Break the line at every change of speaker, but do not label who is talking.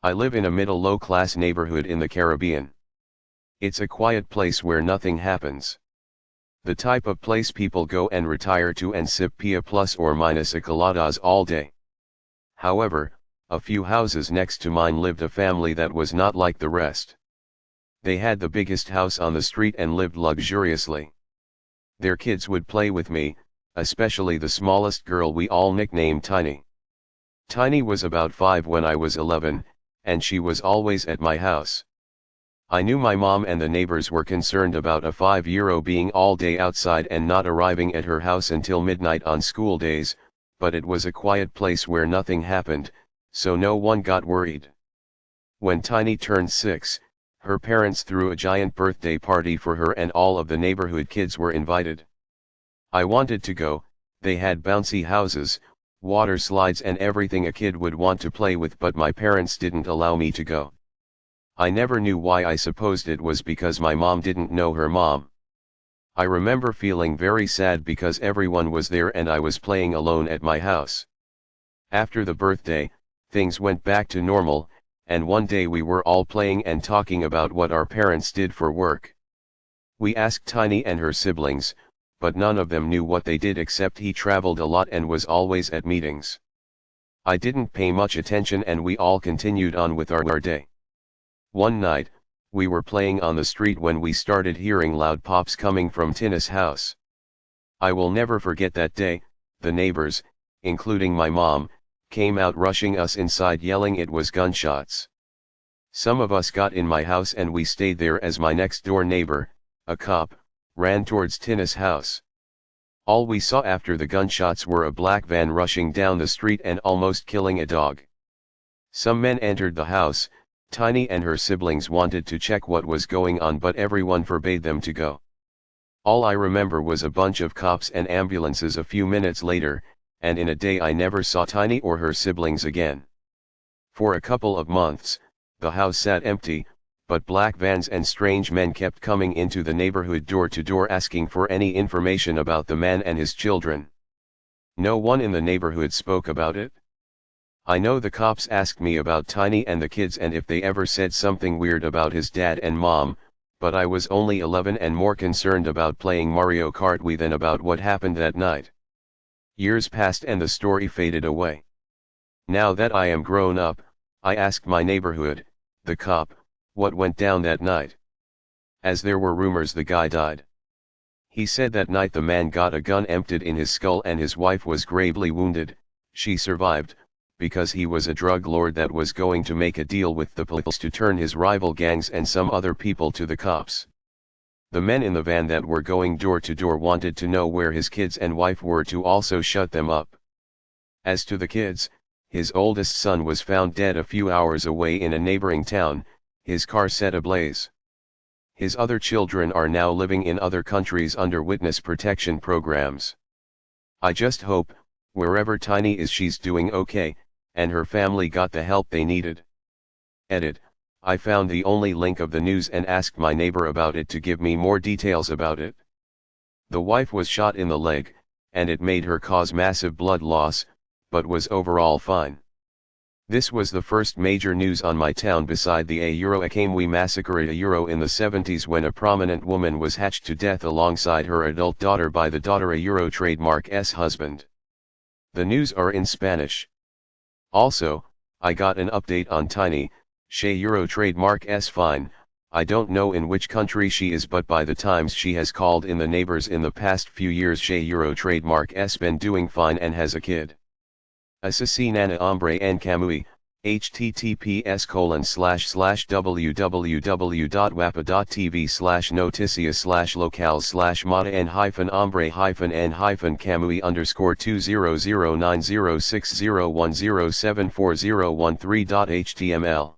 I live in a middle-low-class neighborhood in the Caribbean. It's a quiet place where nothing happens. The type of place people go and retire to and sip pia plus or minus a coladas all day. However, a few houses next to mine lived a family that was not like the rest. They had the biggest house on the street and lived luxuriously. Their kids would play with me, especially the smallest girl we all nicknamed Tiny. Tiny was about 5 when I was 11, and she was always at my house. I knew my mom and the neighbors were concerned about a 5-year-old being all day outside and not arriving at her house until midnight on school days, but it was a quiet place where nothing happened, so no one got worried. When Tiny turned 6, her parents threw a giant birthday party for her and all of the neighborhood kids were invited. I wanted to go. They had bouncy houses, water slides and everything a kid would want to play with, but my parents didn't allow me to go. I never knew why. I supposed it was because my mom didn't know her mom. I remember feeling very sad because everyone was there and I was playing alone at my house. After the birthday, things went back to normal, and one day we were all playing and talking about what our parents did for work. We asked Tiny and her siblings, but none of them knew what they did except he traveled a lot and was always at meetings. I didn't pay much attention and we all continued on with our day. One night, we were playing on the street when we started hearing loud pops coming from Tina's house. I will never forget that day. The neighbors, including my mom, came out rushing us inside yelling it was gunshots. Some of us got in my house and we stayed there as my next door neighbor, a cop, ran towards Tina's house. All we saw after the gunshots were a black van rushing down the street and almost killing a dog. Some men entered the house. Tiny and her siblings wanted to check what was going on but everyone forbade them to go. All I remember was a bunch of cops and ambulances a few minutes later, and in a day I never saw Tiny or her siblings again. For a couple of months, the house sat empty, but black vans and strange men kept coming into the neighborhood door to door asking for any information about the man and his children. No one in the neighborhood spoke about it. I know the cops asked me about Tiny and the kids and if they ever said something weird about his dad and mom, but I was only 11 and more concerned about playing Mario Kart Wii than about what happened that night. Years passed and the story faded away. Now that I am grown up, I asked my neighborhood, the cop, what went down that night. As there were rumors the guy died. He said that night the man got a gun emptied in his skull and his wife was gravely wounded. She survived, because he was a drug lord that was going to make a deal with the police to turn his rival gangs and some other people to the cops. The men in the van that were going door to door wanted to know where his kids and wife were to also shut them up. As to the kids, his oldest son was found dead a few hours away in a neighboring town, his car set ablaze. His other children are now living in other countries under witness protection programs. I just hope, wherever Tiny is, she's doing okay, and her family got the help they needed. Edit. I found the only link of the news and asked my neighbor about it to give me more details about it. The wife was shot in the leg, and it made her cause massive blood loss, but was overall fine. This was the first major news on my town beside the Akamwi massacre in the 70s when a prominent woman was hatched to death alongside her adult daughter by the daughter trademark's husband. The news are in Spanish. Also, I got an update on Tiny. She trademark's fine. I don't know in which country she is, but by the times she has called in the neighbors in the past few years, she trademark's been doing fine and has a kid. Asesinana hombre en Camui, https://www.wapa.tv/noticias/locales/mata-en-hombre-en-camui_20090601074013.html